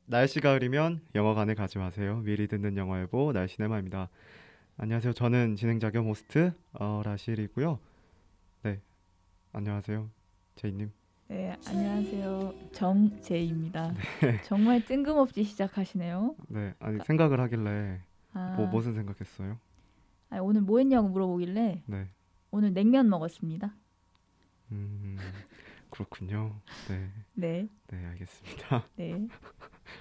날씨가 흐리면 영화관에 가지 마세요. 미리 듣는 영화예보 날씨네마입니다. 안녕하세요. 저는 진행자 겸 호스트 라실이고요. 네, 안녕하세요. 제이님. 네, 안녕하세요. 정제이입니다. 정말 뜬금없이 시작하시네요. 네, 아니 생각을 하길래 아, 무슨 생각했어요? 아니, 오늘 뭐 했냐고 물어보길래 네, 오늘 냉면 먹었습니다. 음, 그렇군요. 네, 네, 네, 알겠습니다. 네.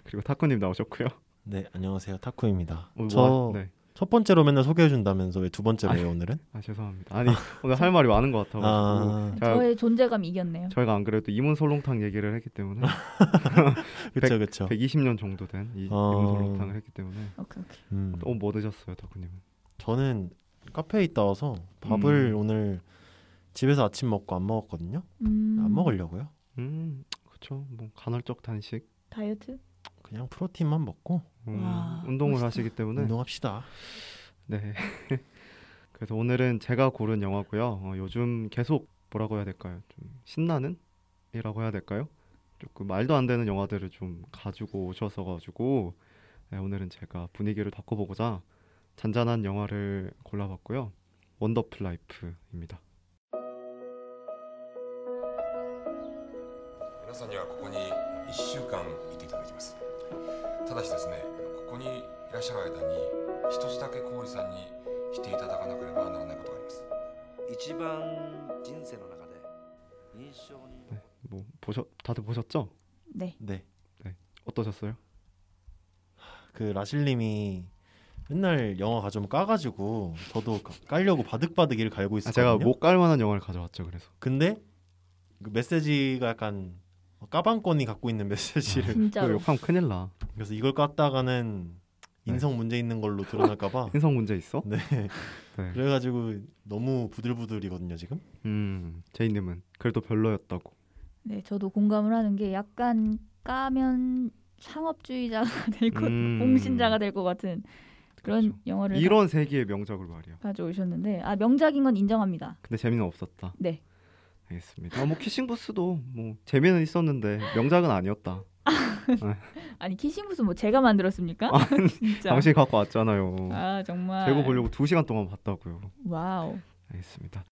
그리고 타쿠님 나오셨고요. 네, 안녕하세요. 타쿠입니다. 네. 첫 번째로 맨날 소개해 준다면서 왜 두 번째로 해요, 오늘은? 죄송합니다. 아니 오늘 할 말이 많은 것 같아가지고 저의 존재감 이겼네요. 저희가 안 그래도 이문설렁탕 얘기를 했기 때문에 그렇죠. 120년 정도 된 이문설렁탕을 했기 때문에. 오케이. 뭐 드셨어요, 덕후님은? 저는 카페에 있다 와서 밥을 오늘 집에서 아침 먹고 안 먹었거든요. 안 먹으려고요. 그렇죠. 뭐 간헐적 단식. 다이어트? 그냥 프로틴만 먹고 운동을 멋있다. 하시기 때문에. 운동합시다. 네. 그래서 오늘은 제가 고른 영화고요. 요즘 계속 뭐라고 해야 될까요? 좀 신나는? 이라고 해야 될까요? 조금 말도 안 되는 영화들을 좀 가지고 오셔서가지고 네, 오늘은 제가 분위기를 바꿔보고자 잔잔한 영화를 골라봤고요. 원더풀 라이프입니다. 皆さんにはここに1週間いていただきます。ただしですね、ここにいらっしゃる間に一つだけ小堀さんにしていただかなければならないことがあります。一番人生の中で印象に 네, 다들 보셨죠? 네. 네. 어떠셨어요? 그 라실님이 맨날 영화 가져오면 까가지고 저도 깔려고 바득바득 이를 갈고 있었거든요. 제가 못 깔 만한 영화를 가져왔죠. 그래서. 근데 그 메시지가 약간 까방권이 갖고 있는 메시지를 진짜로. 욕하면 큰일 나. 그래서 이걸 깠다가는 인성 문제 있는 걸로 드러날까봐. 인성 문제 있어? 네. 네. 그래가지고 너무 부들부들이거든요 지금. 제이님은 그래도 별로였다고. 네, 저도 공감을 하는 게 약간 까면 상업주의자가 될 것, 공신자가 될 것 같은 그런 그렇죠. 영화를 이런 세기의 명작을 말이야. 가져오셨는데 명작인 건 인정합니다. 근데 재미는 없었다. 네. 알겠습니다. 뭐 키싱부스도 뭐 재미는 있었는데 명작은 아니었다. 아니 키싱부스 뭐 제가 만들었습니까? 진짜. 당신이 갖고 왔잖아요. 정말. 재고 보려고 2시간 동안 봤다고요. 와우. 알겠습니다.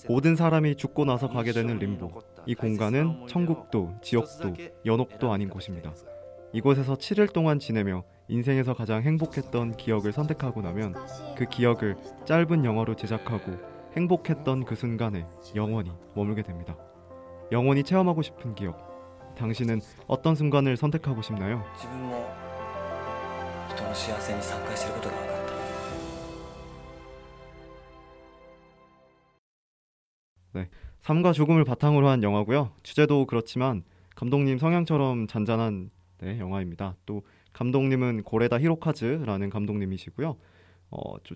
모든 사람이 죽고 나서 가게 되는 림보. 이 공간은 천국도 지옥도 연옥도 아닌 곳입니다. 이곳에서 7일 동안 지내며 인생에서 가장 행복했던 기억을 선택하고 나면 그 기억을 짧은 영화로 제작하고 행복했던 그 순간에 영원히 머물게 됩니다. 영원히 체험하고 싶은 기억. 당신은 어떤 순간을 선택하고 싶나요? 自分も人の幸せに参加していることが分かった。 네, 삶과 죽음을 바탕으로 한 영화고요. 주제도 그렇지만 감독님 성향처럼 잔잔한 영화입니다. 또 감독님은 고레다 히로카즈라는 감독님이시고요.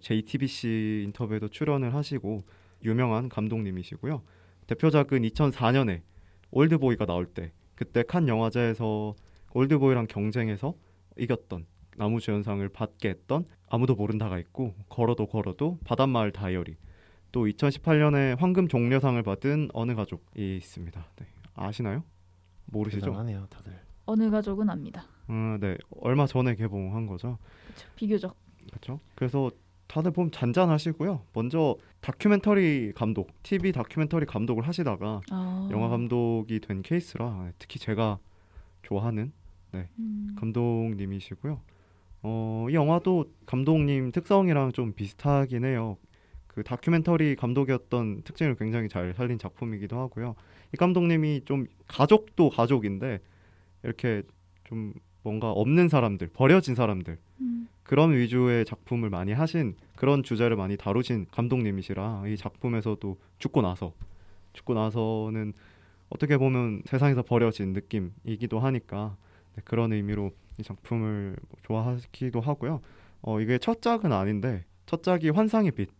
JTBC 인터뷰에도 출연을 하시고 유명한 감독님이시고요. 대표작은 2004년에 올드보이가 나올 때 그때 칸 영화제에서 올드보이랑 경쟁해서 이겼던 나무주연상을 받게 했던 아무도 모른다가 있고 걸어도 걸어도 바닷마을 다이어리, 또 2018년에 황금 종려상을 받은 어느 가족이 있습니다. 네, 아시나요? 모르시죠? 대단하네요 다들. 어느 가족은 압니다. 네, 얼마 전에 개봉한 거죠. 그쵸, 비교적. 그렇죠. 그래서 다들 보면 잔잔하시고요. 먼저 다큐멘터리 감독, TV 다큐멘터리 감독을 하시다가 영화 감독이 된 케이스라 특히 제가 좋아하는 감독님이시고요. 이 영화도 감독님 특성이랑 좀 비슷하긴 해요. 그 다큐멘터리 감독이었던 특징을 굉장히 잘 살린 작품이기도 하고요. 이 감독님이 좀 가족도 가족인데 이렇게 좀 뭔가 없는 사람들, 버려진 사람들 그런 위주의 작품을 많이 하신, 그런 주제를 많이 다루신 감독님이시라 이 작품에서도 죽고 나서는 어떻게 보면 세상에서 버려진 느낌이기도 하니까 그런 의미로 이 작품을 좋아하기도 하고요. 이게 첫 작은 아닌데 첫 작이 환상의 빛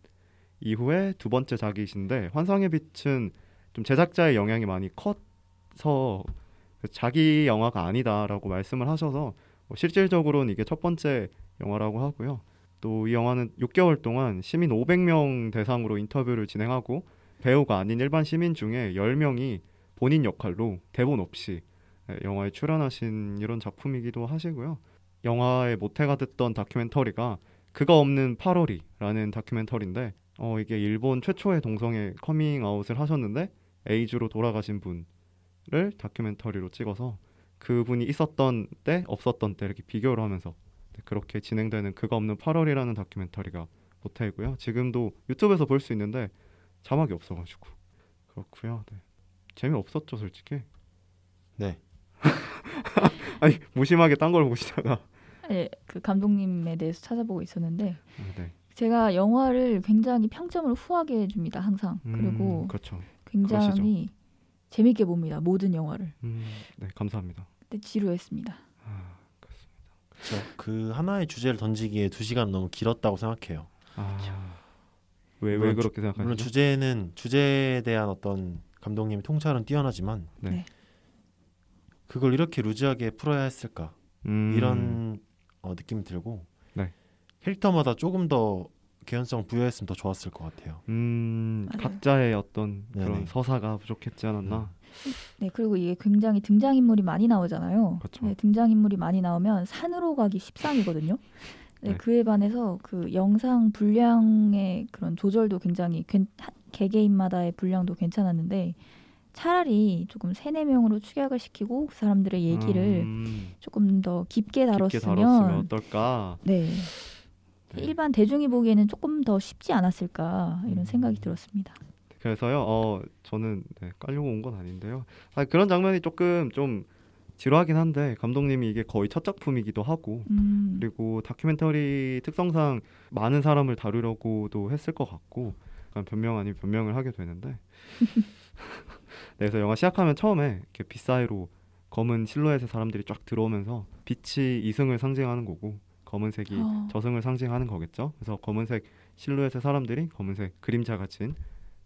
이후에 두 번째 작이신데, 환상의 빛은 좀 제작자의 영향이 많이 커서 자기 영화가 아니다라고 말씀을 하셔서 실질적으로는 이게 첫 번째 영화라고 하고요. 또 이 영화는 6개월 동안 시민 500명 대상으로 인터뷰를 진행하고 배우가 아닌 일반 시민 중에 10명이 본인 역할로 대본 없이 영화에 출연하신 이런 작품이기도 하시고요. 영화의 모태가 됐던 다큐멘터리가 그거 없는 8월이라는 다큐멘터리인데 이게 일본 최초의 동성애 커밍아웃을 하셨는데 에이즈로 돌아가신 분을 다큐멘터리로 찍어서 그분이 있었던 때 없었던 때 이렇게 비교를 하면서 그렇게 진행되는 그거 없는 8월이라는 다큐멘터리가 모태이고요. 지금도 유튜브에서 볼 수 있는데 자막이 없어가지고 그렇고요. 네. 재미없었죠 솔직히. 네. 아니 무심하게 딴 걸 보시다가 네, 그 감독님에 대해서 찾아보고 있었는데 네. 제가 영화를 굉장히 평점을 후하게 해줍니다 항상. 그리고 그렇죠. 굉장히 그러시죠. 재밌게 봅니다 모든 영화를. 네 감사합니다. 근데 지루했습니다. 그렇죠. 그 하나의 주제를 던지기에 2시간 너무 길었다고 생각해요. 왜 물론 그렇게 생각하시죠? 물론 주제에 대한 어떤 감독님의 통찰은 뛰어나지만 네. 그걸 이렇게 루즈하게 풀어야 했을까 이런 느낌이 들고 네. 캐릭터마다 조금 더 개연성 부여했으면 더 좋았을 것 같아요. 각자의 어떤 그런 네네. 서사가 부족했지 않았나. 네, 그리고 이게 굉장히 등장인물이 많이 나오잖아요. 그렇죠. 네, 등장인물이 많이 나오면 산으로 가기 십상이거든요. 네, 네. 그에 반해서 그 영상 분량의 그런 조절도 굉장히 개개인마다의 분량도 괜찮았는데 차라리 조금 3-4명으로 축약을 시키고 그 사람들의 얘기를 조금 더 깊게 깊게 다뤘으면 다뤘으면 어떨까. 네. 네. 일반 대중이 보기에는 조금 더 쉽지 않았을까 이런 생각이 들었습니다. 그래서요. 저는 깔려고 온 건 아닌데요. 그런 장면이 조금 좀 지루하긴 한데 감독님이 이게 거의 첫 작품이기도 하고 그리고 다큐멘터리 특성상 많은 사람을 다루려고도 했을 것 같고 약간 변명 아닌 변명을 하게 되는데 그래서 영화 시작하면 처음에 이렇게 빛 사이로 검은 실루엣의 사람들이 쫙 들어오면서 빛이 이승을 상징하는 거고 검은색이 저승을 상징하는 거겠죠. 그래서 검은색 실루엣의 사람들이 검은색 그림자 같은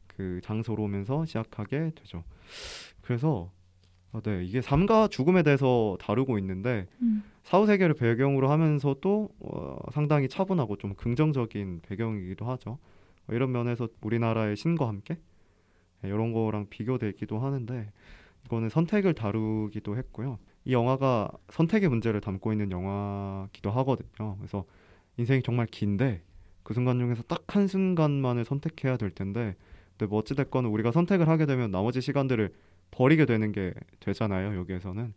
그 장소로 오면서 시작하게 되죠. 그래서 네, 이게 삶과 죽음에 대해서 다루고 있는데 사후 세계를 배경으로 하면서도 상당히 차분하고 좀 긍정적인 배경이기도 하죠. 이런 면에서 우리나라의 신과 함께 이런 거랑 비교되기도 하는데 이거는 선택을 다루기도 했고요. 이 영화가 선택의 문제를 담고 있는 영화기도 하거든요. 그래서 인생이 정말 긴데 그 순간 중에서 딱 한 순간만을 선택해야 될 텐데 근데 뭐 어찌됐건 우리가 선택을 하게 되면 나머지 시간들을 버리게 되는 게 되잖아요. 여기에서는.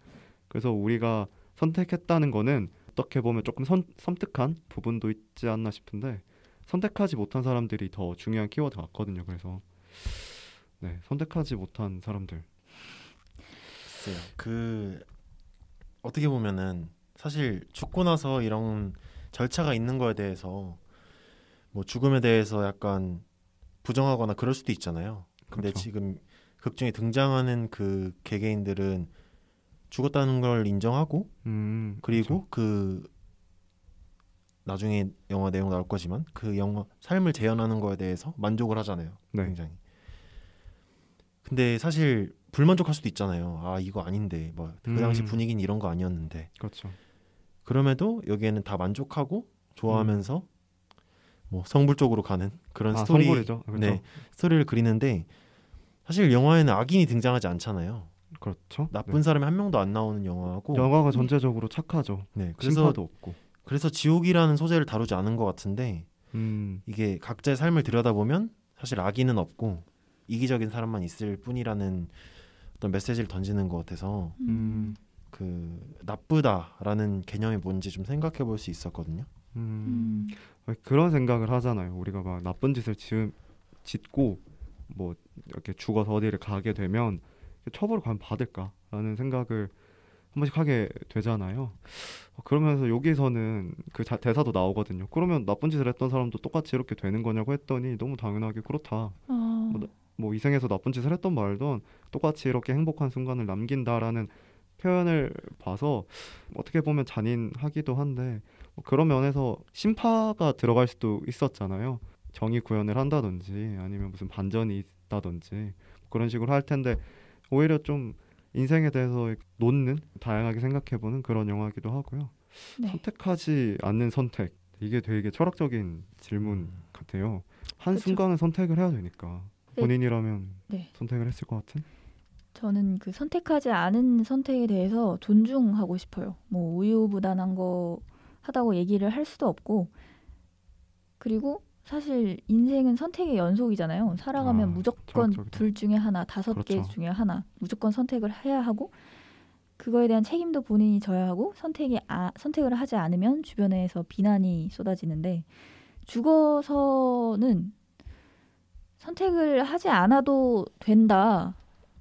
그래서 우리가 선택했다는 거는 어떻게 보면 조금 섬뜩한 부분도 있지 않나 싶은데 선택하지 못한 사람들이 더 중요한 키워드 같거든요. 그래서 네, 선택하지 못한 사람들. 글쎄요. 그 어떻게 보면은 사실 죽고 나서 이런 절차가 있는 거에 대해서 뭐 죽음에 대해서 약간 부정하거나 그럴 수도 있잖아요. 근데 그렇죠. 지금 극 중에 등장하는 그 개개인들은 죽었다는 걸 인정하고 그리고 그렇죠. 그 나중에 영화 내용 나올 거지만 그 영화 삶을 재현하는 거에 대해서 만족을 하잖아요. 네. 굉장히. 근데 사실 불만족할 수도 있잖아요. 아 이거 아닌데 뭐 그 당시 분위기는 이런 거 아니었는데. 그렇죠. 그럼에도 여기에는 다 만족하고 좋아하면서 뭐 성불 쪽으로 가는 그런 스토리. 성불이죠. 그렇죠. 네, 스토리를 그리는데 사실 영화에는 악인이 등장하지 않잖아요. 그렇죠. 나쁜 사람이 한 명도 안 나오는 영화고. 영화가 전체적으로 착하죠. 네, 심파도 없고. 그래서 지옥이라는 소재를 다루지 않은 것 같은데 이게 각자의 삶을 들여다보면 사실 악인은 없고 이기적인 사람만 있을 뿐이라는 어떤 메시지를 던지는 것 같아서 그 나쁘다라는 개념이 뭔지 좀 생각해 볼 수 있었거든요. 그런 생각을 하잖아요. 우리가 막 나쁜 짓을 짓고 뭐 이렇게 죽어서 어디를 가게 되면 처벌을 과연 받을까라는 생각을 한 번씩 하게 되잖아요. 그러면서 여기서는 그 대사도 나오거든요. 그러면 나쁜 짓을 했던 사람도 똑같이 이렇게 되는 거냐고 했더니 너무 당연하게 그렇다. 뭐 이생에서 나쁜 짓을 했던 말던 똑같이 이렇게 행복한 순간을 남긴다라는 표현을 봐서 어떻게 보면 잔인하기도 한데 그런 면에서 심파가 들어갈 수도 있었잖아요. 정의 구현을 한다든지 아니면 무슨 반전이 있다든지 그런 식으로 할 텐데 오히려 좀 인생에 대해서 놓는 다양하게 생각해보는 그런 영화이기도 하고요. 네. 선택하지 않는 선택 이게 되게 철학적인 질문 같아요. 한 그쵸. 순간은 선택을 해야 되니까 본인이라면 네. 선택을 했을 것 같은? 저는 그 선택하지 않은 선택에 대해서 존중하고 싶어요. 뭐 우유부단한 거 하다고 얘기를 할 수도 없고, 그리고 사실 인생은 선택의 연속이잖아요. 살아가면 무조건 철학적이다. 둘 중에 하나, 5개 그렇죠. 중에 하나 무조건 선택을 해야 하고, 그거에 대한 책임도 본인이 져야 하고, 선택을 하지 않으면 주변에서 비난이 쏟아지는데, 죽어서는 선택을 하지 않아도 된다,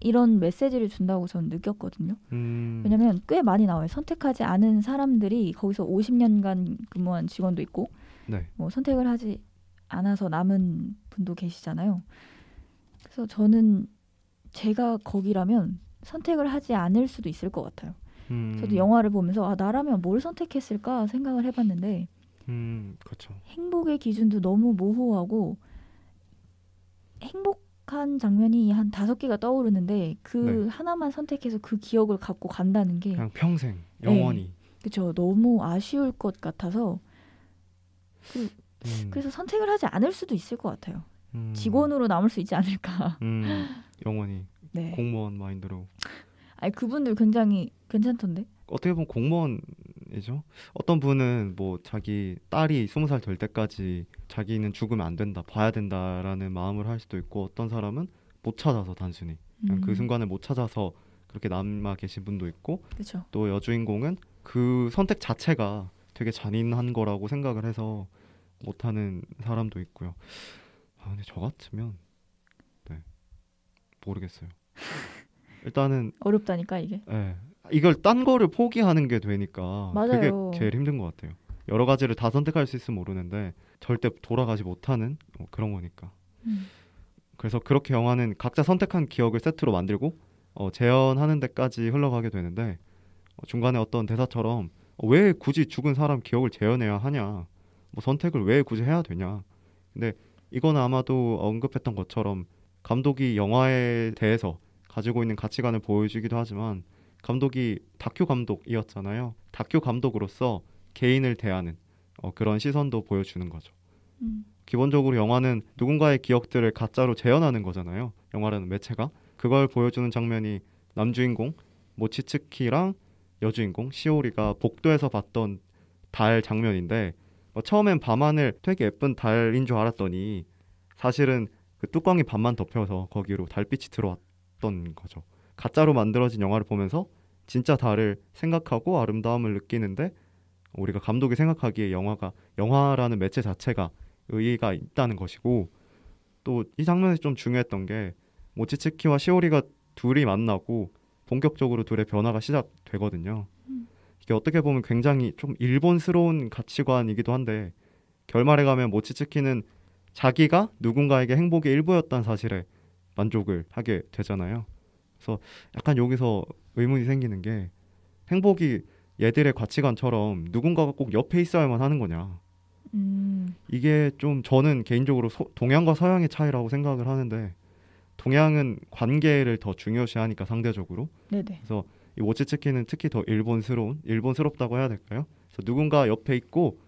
이런 메시지를 준다고 저는 느꼈거든요. 왜냐면 꽤 많이 나와요. 선택하지 않은 사람들이 거기서 50년간 근무한 직원도 있고, 네. 뭐 선택을 하지 않아서 남은 분도 계시잖아요. 그래서 저는 제가 거기라면 선택을 하지 않을 수도 있을 것 같아요. 저도 영화를 보면서 나라면 뭘 선택했을까 생각을 해봤는데, 그렇죠. 행복의 기준도 너무 모호하고, 행복한 장면이 한 5개가 떠오르는데 그 하나만 선택해서 그 기억을 갖고 간다는 게 그냥 평생 영원히. 그렇죠. 너무 아쉬울 것 같아서 그래서 선택을 하지 않을 수도 있을 것 같아요. 직원으로 남을 수 있지 않을까. 영원히. 네. 공무원 마인드로. 아니 그분들 굉장히 괜찮던데. 어떻게 보면 공무원이죠. 어떤 분은 뭐 자기 딸이 20살 될 때까지 자기는 죽으면 안 된다, 봐야 된다라는 마음을 할 수도 있고, 어떤 사람은 못 찾아서 단순히 그냥 그 순간을 못 찾아서 그렇게 남아 계신 분도 있고, 그쵸. 또 여주인공은 그 선택 자체가 되게 잔인한 거라고 생각을 해서 못하는 사람도 있고요. 근데 저 같으면 모르겠어요. 일단은 어렵다니까 이게. 이걸 딴 거를 포기하는 게 되니까 맞아요. 그게 제일 힘든 것 같아요. 여러 가지를 다 선택할 수 있으면 모르는데 절대 돌아가지 못하는 그런 거니까. 그래서 그렇게 영화는 각자 선택한 기억을 세트로 만들고 재현하는 데까지 흘러가게 되는데, 중간에 어떤 대사처럼 왜 굳이 죽은 사람 기억을 재현해야 하냐, 뭐 선택을 왜 굳이 해야 되냐. 근데 이건 아마도 언급했던 것처럼 감독이 영화에 대해서 가지고 있는 가치관을 보여주기도 하지만, 감독이 다큐 감독이었잖아요. 다큐 감독으로서 개인을 대하는 그런 시선도 보여주는 거죠. 기본적으로 영화는 누군가의 기억들을 가짜로 재현하는 거잖아요. 영화라는 매체가. 그걸 보여주는 장면이 남주인공 모치츠키랑 여주인공 시오리가 복도에서 봤던 달 장면인데, 처음엔 밤하늘 되게 예쁜 달인 줄 알았더니 사실은 그 뚜껑이 반만 덮여서 거기로 달빛이 들어왔던 거죠. 가짜로 만들어진 영화를 보면서 진짜 달을 생각하고 아름다움을 느끼는데, 우리가 감독이 생각하기에 영화라는 매체 자체가 의의가 있다는 것이고, 또 이 장면에서 좀 중요했던 게 모치츠키와 시오리가 둘이 만나고 본격적으로 둘의 변화가 시작되거든요. 이게 어떻게 보면 굉장히 좀 일본스러운 가치관이기도 한데, 결말에 가면 모치츠키는 자기가 누군가에게 행복의 일부였다는 사실에 만족을 하게 되잖아요. 그래서 약간 여기서 의문이 생기는 게, 행복이 얘들의 가치관처럼 누군가가 꼭 옆에 있어야만 하는 거냐. 이게 좀 저는 개인적으로 동양과 서양의 차이라고 생각을 하는데, 동양은 관계를 더 중요시하니까 상대적으로. 네네. 그래서 이 모치츠키는 특히 더 일본스럽다고 해야 될까요? 그래서 누군가 옆에 있고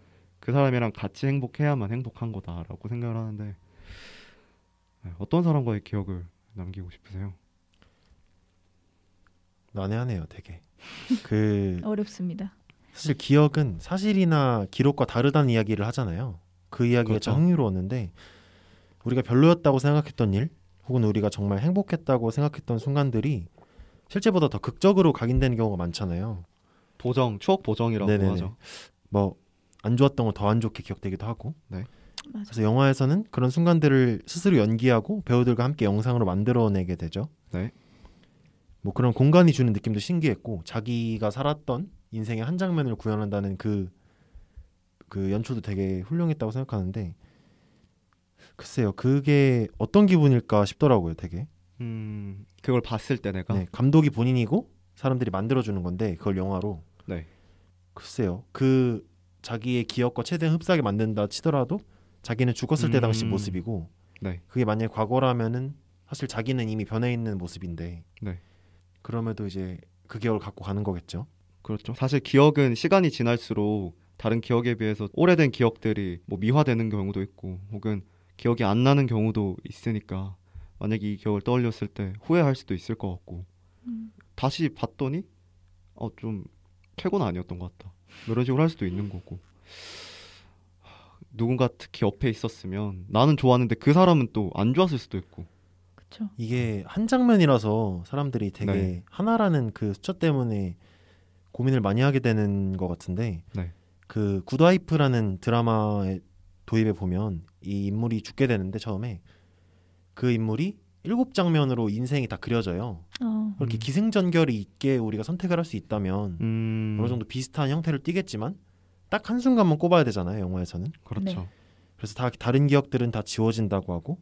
그 사람이랑 같이 행복해야만 행복한 거다라고 생각을 하는데, 어떤 사람과의 기억을 남기고 싶으세요? 난해하네요, 되게. 어렵습니다. 사실 기억은 사실이나 기록과 다르다는 이야기를 하잖아요. 그 이야기가 그렇죠. 참 흥미로웠는데, 우리가 별로였다고 생각했던 일, 혹은 우리가 정말 행복했다고 생각했던 순간들이 실제보다 더 극적으로 각인되는 경우가 많잖아요. 추억 보정이라고 네네네. 하죠. 뭐 안 좋았던 건 더 안 좋게 기억되기도 하고. 네. 맞아. 그래서 영화에서는 그런 순간들을 스스로 연기하고 배우들과 함께 영상으로 만들어내게 되죠. 네. 뭐 그런 공간이 주는 느낌도 신기했고, 자기가 살았던 인생의 한 장면을 구현한다는 그 연출도 되게 훌륭했다고 생각하는데, 글쎄요, 그게 어떤 기분일까 싶더라고요, 되게. 그걸 봤을 때 내가. 네, 감독이 본인이고 사람들이 만들어주는 건데 그걸 영화로. 네. 글쎄요, 자기의 기억과 최대한 흡사하게 만든다 치더라도 자기는 죽었을 때 당시 모습이고, 네. 그게 만약에 과거라면은 사실 자기는 이미 변해 있는 모습인데, 네. 그럼에도 이제 그 기억을 갖고 가는 거겠죠. 그렇죠. 사실 기억은 시간이 지날수록 다른 기억에 비해서 오래된 기억들이 뭐 미화되는 경우도 있고, 혹은 기억이 안 나는 경우도 있으니까, 만약에 이 기억을 떠올렸을 때 후회할 수도 있을 것 같고 다시 봤더니 좀 최고는 아니었던 것 같다. 이런 식으로 할 수도 있는 거고 누군가 특히 옆에 있었으면 나는 좋았는데 그 사람은 또 안 좋았을 수도 있고 그쵸. 이게 한 장면이라서 사람들이 되게 네. 하나라는 그 숫자 때문에 고민을 많이 하게 되는 것 같은데 네. 그 굿와이프라는 드라마의 도입에 보면 이 인물이 죽게 되는데 처음에 그 인물이 7장면으로 인생이 다 그려져요. 그렇게 기승전결이 있게 우리가 선택을 할 수 있다면 어느 정도 비슷한 형태를 띠겠지만 딱 한순간만 꼽아야 되잖아요. 영화에서는. 그렇죠. 네. 그래서 다 다른 기억들은 다 지워진다고 하고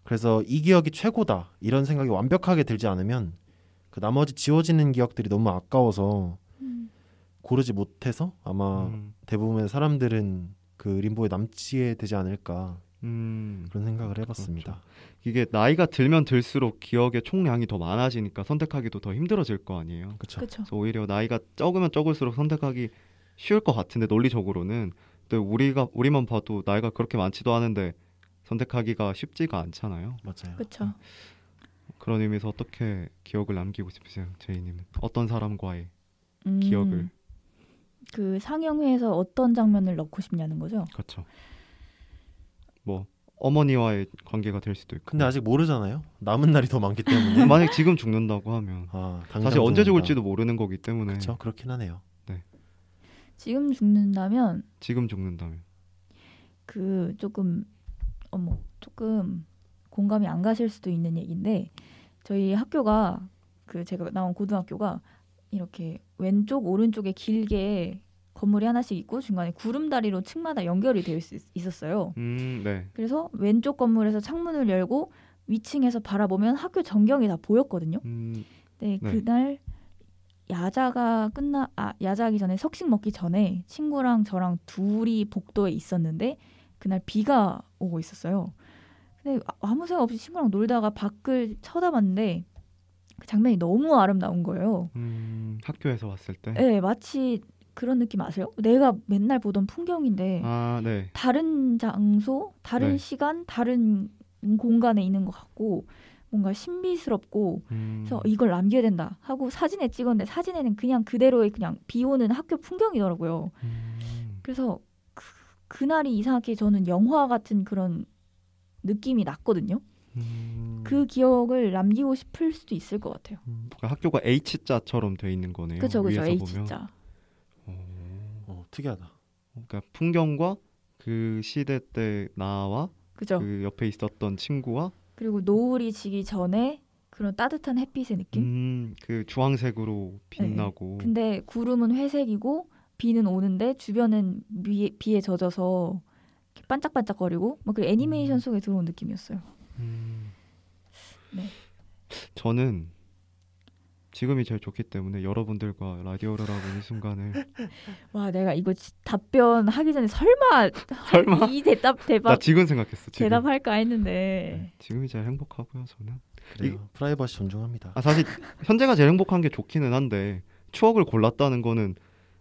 그래서 이 기억이 최고다 이런 생각이 완벽하게 들지 않으면 그 나머지 지워지는 기억들이 너무 아까워서 고르지 못해서 아마 대부분의 사람들은 그 림보에 남지게 되지 않을까 그런 생각을 해봤습니다. 그렇죠. 이게 나이가 들면 들수록 기억의 총량이 더 많아지니까 선택하기도 더 힘들어질 거 아니에요. 그렇죠. 그래서 오히려 나이가 적으면 적을수록 선택하기 쉬울 것 같은데 논리적으로는 또 우리만 봐도 나이가 그렇게 많지도 않은데 선택하기가 쉽지가 않잖아요. 맞아요. 그렇죠. 그런 의미에서 어떻게 기억을 남기고 싶으세요, 제이님은? 어떤 사람과의 기억을? 그 상영회에서 어떤 장면을 넣고 싶냐는 거죠? 그렇죠. 뭐 어머니와의 관계가 될 수도 있고. 근데 아직 모르잖아요. 남은 날이 더 많기 때문에. 만약 지금 죽는다고 하면 사실 언제 죽을지도 모르는 거기 때문에. 그렇죠. 그렇긴 하네요. 네. 지금 죽는다면 그 조금 공감이 안 가실 수도 있는 얘기인데 저희 학교가 그 제가 나온 고등학교가 이렇게 왼쪽 오른쪽에 길게 건물이 하나씩 있고 중간에 구름다리로 층마다 연결이 되어 있었어요. 네. 그래서 왼쪽 건물에서 창문을 열고 위층에서 바라보면 학교 전경이 다 보였거든요. 네, 그날 야자하기 전에 석식 먹기 전에 친구랑 저랑 둘이 복도에 있었는데 그날 비가 오고 있었어요. 근데 아무 생각 없이 친구랑 놀다가 밖을 쳐다봤는데 그 장면이 너무 아름다운 거예요. 학교에서 봤을 때? 네, 마치 그런 느낌 아세요? 내가 맨날 보던 풍경인데 네. 다른 장소, 다른 네. 시간, 다른 공간에 있는 것 같고 뭔가 신비스럽고 그래서 이걸 남겨야 된다 하고 사진에 찍었는데 사진에는 그냥 그대로의 그냥 비 오는 학교 풍경이더라고요. 그래서 그날이 이상하게 저는 영화 같은 그런 느낌이 났거든요. 그 기억을 남기고 싶을 수도 있을 것 같아요. 그러니까 학교가 H자처럼 돼 있는 거네요. 그렇죠. 위에서 H자. 특이하다. 그러니까 풍경과 그 시대 때 나와 그죠. 그 옆에 있었던 친구와 그리고 노을이 지기 전에 그런 따뜻한 햇빛의 느낌. 그 주황색으로 빛나고. 네. 근데 구름은 회색이고 비는 오는데 주변은 비에 젖어서 반짝반짝거리고 막 그 애니메이션 속에 들어온 느낌이었어요. 네. 저는 지금이 제일 좋기 때문에 여러분들과 라디오를 하고 있는 순간을 와 내가 이거 답변하기 전에 설마 이 대답 나 지금 생각했어. 지금. 대답할까 했는데 네, 지금이 제일 행복하고요. 저는 그래요. 프라이버시 존중합니다. 사실 현재가 제일 행복한 게 좋기는 한데 추억을 골랐다는 거는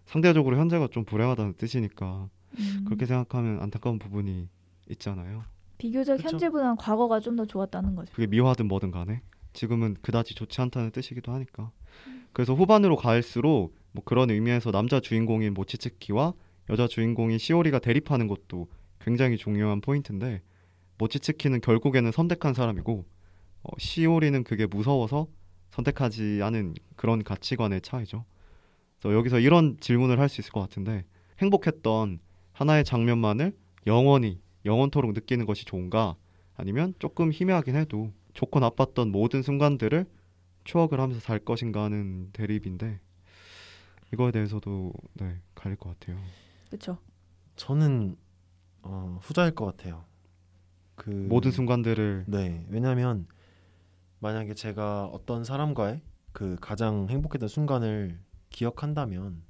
상대적으로 현재가 좀 불행하다는 뜻이니까 그렇게 생각하면 안타까운 부분이 있잖아요. 비교적 그쵸? 현재보다는 과거가 좀 더 좋았다는 거죠. 그게 미화든 뭐든 간에 지금은 그다지 좋지 않다는 뜻이기도 하니까. 그래서 후반으로 갈수록 뭐 그런 의미에서 남자 주인공인 모치츠키와 여자 주인공인 시오리가 대립하는 것도 굉장히 중요한 포인트인데 모치츠키는 결국에는 선택한 사람이고 시오리는 그게 무서워서 선택하지 않은 그런 가치관의 차이죠. 그래서 여기서 이런 질문을 할 수 있을 것 같은데 행복했던 하나의 장면만을 영원토록 느끼는 것이 좋은가 아니면 조금 희미하긴 해도 좋고 나빴던 모든 순간들을 추억을 하면서 살 것인가 하는 대립인데 이거에 대해서도 갈릴 것 같아요. 그렇죠. 저는 후자일 것 같아요. 그 모든 순간들을 왜냐하면 만약에 제가 어떤 사람과의 그 가장 행복했던 순간을 기억한다면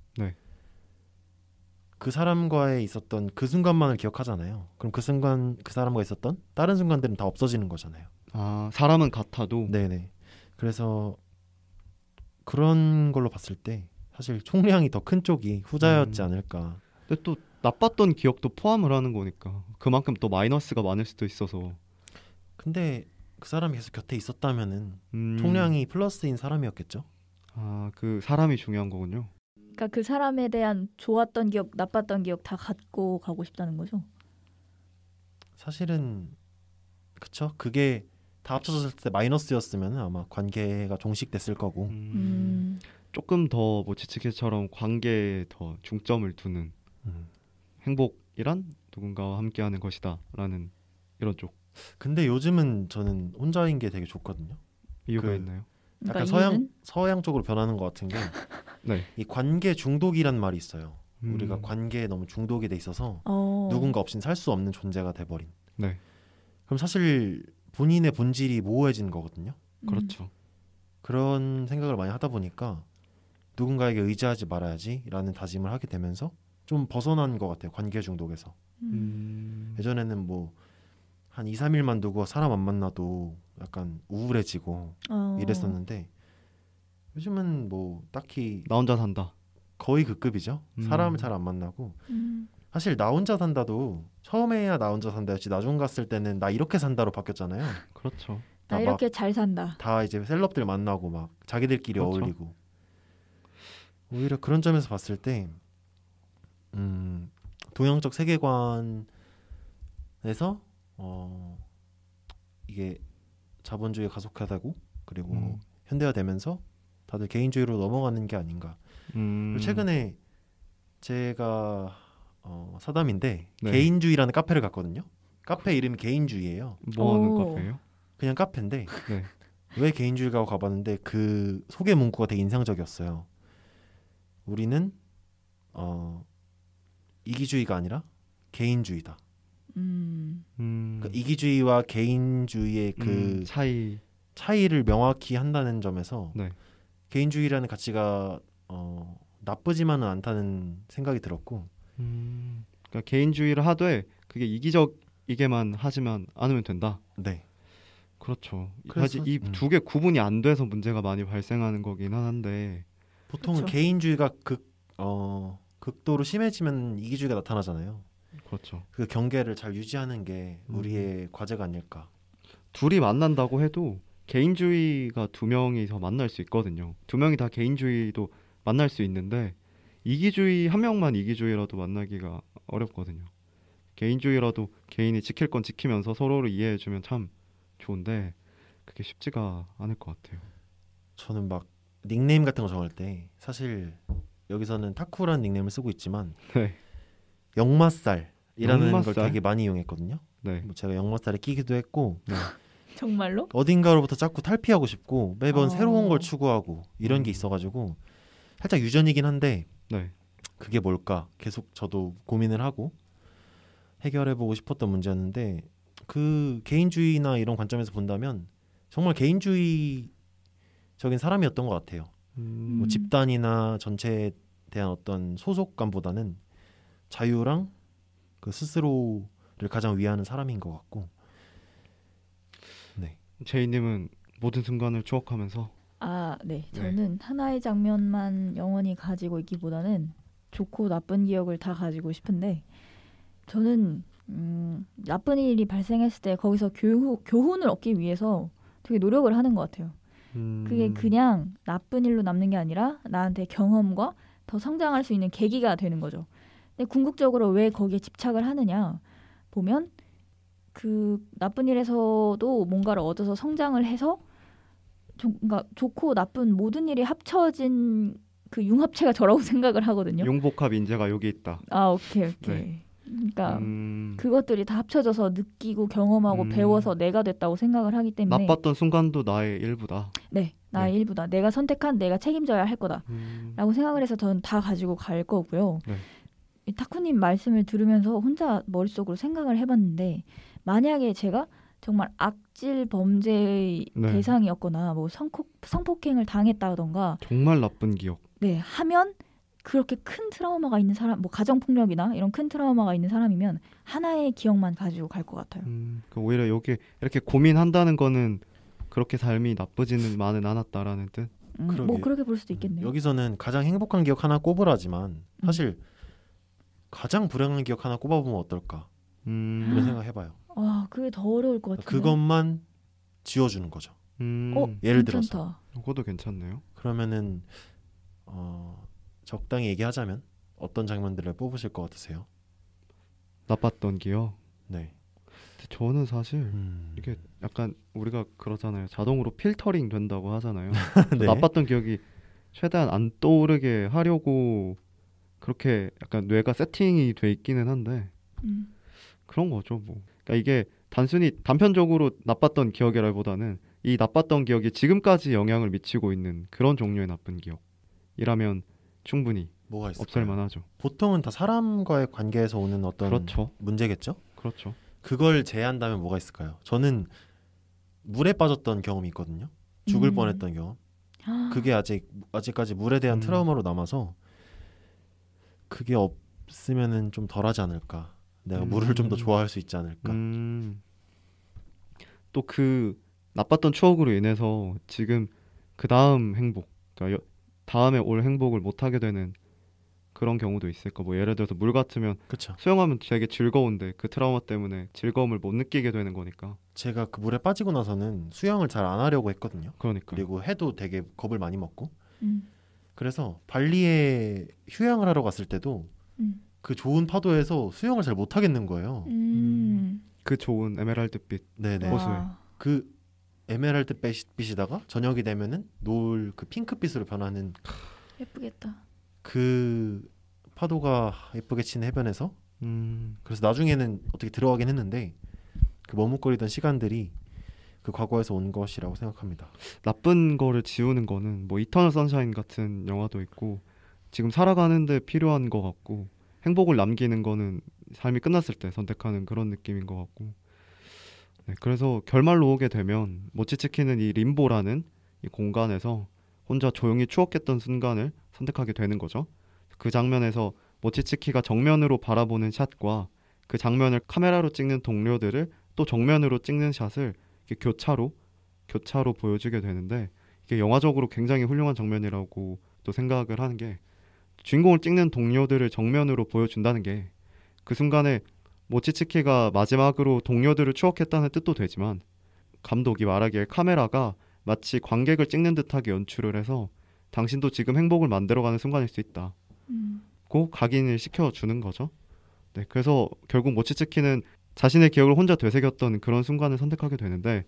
그 사람과의 있었던 그 순간만을 기억하잖아요. 그럼 그 순간 그 사람과 있었던 다른 순간들은 다 없어지는 거잖아요. 사람은 같아도 네네. 그래서 그런 걸로 봤을 때 사실 총량이 더 큰 쪽이 후자였지 않을까. 근데 또 나빴던 기억도 포함을 하는 거니까 그만큼 또 마이너스가 많을 수도 있어서. 근데 그 사람이 계속 곁에 있었다면은 총량이 플러스인 사람이었겠죠. 아, 그 사람이 중요한 거군요. 그러니까 그 사람에 대한 좋았던 기억, 나빴던 기억 다 갖고 가고 싶다는 거죠. 사실은 그쵸. 그게 다 합쳐졌을 때 마이너스였으면 아마 관계가 종식됐을 거고. 조금 더 뭐 지치케처럼 관계에 더 중점을 두는 행복이란 누군가와 함께하는 것이다라는 이런 쪽. 근데 요즘은 저는 혼자인 게 되게 좋거든요. 이유가 있나요? 약간 그러니까 서양 쪽으로 변하는 것 같은 게 네. 이 관계 중독이란 말이 있어요. 우리가 관계에 너무 중독이 돼 있어서 누군가 없이는 살 수 없는 존재가 돼버린. 네. 그럼 사실 본인의 본질이 모호해지는 거거든요. 그렇죠. 그런 생각을 많이 하다 보니까 누군가에게 의지하지 말아야지라는 다짐을 하게 되면서 좀 벗어난 것 같아요. 관계 중독에서. 예전에는 뭐 한 2, 3일만 두고 사람 안 만나도 약간 우울해지고 이랬었는데 요즘은 뭐 딱히 나 혼자 산다. 거의 그 급이죠. 사람을 잘 안 만나고 사실 나 혼자 산다도 처음에야 나 혼자 산다였지 나중 갔을 때는 나 이렇게 산다로 바뀌었잖아요. 그렇죠. 나 이렇게 잘 산다. 다 이제 셀럽들 만나고 막 자기들끼리 그렇죠. 어울리고 오히려 그런 점에서 봤을 때 동양적 세계관에서 이게 자본주의가 가속화되고 그리고 현대화되면서 다들 개인주의로 넘어가는 게 아닌가. 그리고 최근에 제가 사담인데 네. 개인주의라는 카페를 갔거든요. 카페 이름이 개인주의예요. 뭐 하는 오. 카페예요? 그냥 카페인데 네. 왜 개인주의라고 가봤는데 그 소개 문구가 되게 인상적이었어요. 우리는 이기주의가 아니라 개인주의다. 그러니까 이기주의와 개인주의의 그 차이를 명확히 한다는 점에서 네. 개인주의라는 가치가 나쁘지만은 않다는 생각이 들었고 그러니까 개인주의를 하되 그게 이기적이게만 하지만 않으면 된다. 네. 그렇죠. 그래서, 사실 이 두 개 구분이 안 돼서 문제가 많이 발생하는 거긴 한데 보통은 그렇죠. 개인주의가 극도로 심해지면 이기주의가 나타나잖아요. 그렇죠. 그 경계를 잘 유지하는 게 우리의 과제가 아닐까. 둘이 만난다고 해도 개인주의가 두 명이서 만날 수 있거든요. 두 명이 다 개인주의도 만날 수 있는데 이기주의 한 명만 이기주의라도 만나기가 어렵거든요. 개인주의라도 개인이 지킬 건 지키면서 서로를 이해해주면 참 좋은데 그게 쉽지가 않을 것 같아요. 저는 막 닉네임 같은 거 정할 때 사실 여기서는 타쿠라는 닉네임을 쓰고 있지만 네. 역마살이라는 역마살? 걸 되게 많이 이용했거든요. 네. 뭐 제가 역마살에 끼기도 했고 정말로? 어딘가로부터 자꾸 탈피하고 싶고 매번 어. 새로운 걸 추구하고 이런 게 있어가지고 살짝 유전이긴 한데 네. 그게 뭘까 계속 저도 고민을 하고 해결해보고 싶었던 문제였는데 그 개인주의나 이런 관점에서 본다면 정말 개인주의적인 사람이었던 것 같아요. 뭐 집단이나 전체에 대한 어떤 소속감보다는 자유랑 그 스스로를 가장 위하는 사람인 것 같고. 네. 제이님은 모든 순간을 추억하면서 네. 저는 하나의 장면만 영원히 가지고 있기보다는 좋고 나쁜 기억을 다 가지고 싶은데 저는 나쁜 일이 발생했을 때 거기서 교훈을 얻기 위해서 되게 노력을 하는 것 같아요. 그게 그냥 나쁜 일로 남는 게 아니라 나한테 경험과 더 성장할 수 있는 계기가 되는 거죠. 근데 궁극적으로 왜 거기에 집착을 하느냐 보면 그 나쁜 일에서도 뭔가를 얻어서 성장을 해서 그러니까 좋고 나쁜 모든 일이 합쳐진 그 융합체가 저라고 생각을 하거든요. 용복합 인재가 여기 있다. 오케이. 네. 그러니까 그것들이 다 합쳐져서 느끼고 경험하고 배워서 내가 됐다고 생각을 하기 때문에 나빴던 순간도 나의 일부다. 네, 나의 네. 일부다. 내가 선택한 내가 책임져야 할 거다라고 생각을 해서 저는 다 가지고 갈 거고요. 네. 이 타쿠님 말씀을 들으면서 혼자 머릿속으로 생각을 해봤는데 만약에 제가 정말 악질 범죄의 네. 대상이었거나 뭐 성폭행을 당했다던가 정말 나쁜 기억. 네, 하면 그렇게 큰 트라우마가 있는 사람, 뭐 가정폭력이나 이런 큰 트라우마가 있는 사람이면 하나의 기억만 가지고 갈 것 같아요. 그 오히려 여기 이렇게 고민한다는 거는 그렇게 삶이 나쁘지는 않았다라는 뜻. 뭐 그렇게 볼 수도 있겠네요. 여기서는 가장 행복한 기억 하나 꼽으라지만 사실 가장 불행한 기억 하나 꼽아보면 어떨까 이런 생각 해봐요. 그게 더 어려울 것 같아요. 그것만 지워주는 거죠. 괜찮다. 예를 들어서 그것도 괜찮네요. 그러면은 적당히 얘기하자면 어떤 장면들을 뽑으실 것 같으세요? 나빴던 기억. 네. 근데 저는 사실 이게 약간 우리가 그러잖아요. 자동으로 필터링 된다고 하잖아요. 네. 나빴던 기억이 최대한 안 떠오르게 하려고 그렇게 약간 뇌가 세팅이 돼 있기는 한데 그런 거죠 뭐. 그러니까 이게 단순히 단편적으로 나빴던 기억이라기보다는 이 나빴던 기억이 지금까지 영향을 미치고 있는 그런 종류의 나쁜 기억이라면 충분히 뭐가 있을까요? 없앨 만하죠. 보통은 다 사람과의 관계에서 오는 어떤 그렇죠. 문제겠죠? 그렇죠. 그걸 제한다면 뭐가 있을까요? 저는 물에 빠졌던 경험이 있거든요. 죽을 뻔했던 경험. 그게 아직까지 물에 대한 트라우마로 남아서 그게 없으면은 좀 덜하지 않을까. 내가 물을 좀 더 좋아할 수 있지 않을까. 또 그 나빴던 추억으로 인해서 지금 그 다음 행복, 그러니까 다음에 올 행복을 못 하게 되는 그런 경우도 있을까. 뭐 예를 들어서 물 같으면 그쵸. 수영하면 되게 즐거운데 그 트라우마 때문에 즐거움을 못 느끼게 되는 거니까. 제가 그 물에 빠지고 나서는 수영을 잘 안 하려고 했거든요. 그러니까. 그리고 해도 되게 겁을 많이 먹고. 그래서 발리에 휴양을 하러 갔을 때도 그 좋은 파도에서 수영을 잘 못 하겠는 거예요. 그 좋은 에메랄드빛 네네. 호수에. 그 에메랄드 빛이다가 저녁이 되면은 노을 그 핑크빛으로 변하는 예쁘겠다. 그 파도가 예쁘게 치는 해변에서 그래서 나중에는 어떻게 들어가긴 했는데 그 머뭇거리던 시간들이 그 과거에서 온 것이라고 생각합니다. 나쁜 거를 지우는 거는 뭐 이터널 선샤인 같은 영화도 있고 지금 살아가는데 필요한 것 같고 행복을 남기는 거는 삶이 끝났을 때 선택하는 그런 느낌인 것 같고 네, 그래서 결말로 오게 되면 모치츠키는 이 림보라는 이 공간에서 혼자 조용히 추억했던 순간을 선택하게 되는 거죠. 그 장면에서 모치츠키가 정면으로 바라보는 샷과 그 장면을 카메라로 찍는 동료들을 또 정면으로 찍는 샷을 이렇게 교차로 보여주게 되는데 이게 영화적으로 굉장히 훌륭한 장면이라고 또 생각을 하는 게 주인공을 찍는 동료들을 정면으로 보여준다는 게 그 순간에 모치츠키가 마지막으로 동료들을 추억했다는 뜻도 되지만 감독이 말하기에 카메라가 마치 관객을 찍는 듯하게 연출을 해서 당신도 지금 행복을 만들어가는 순간일 수 있다 고 각인을 시켜주는 거죠. 네, 그래서 결국 모치츠키는 자신의 기억을 혼자 되새겼던 그런 순간을 선택하게 되는데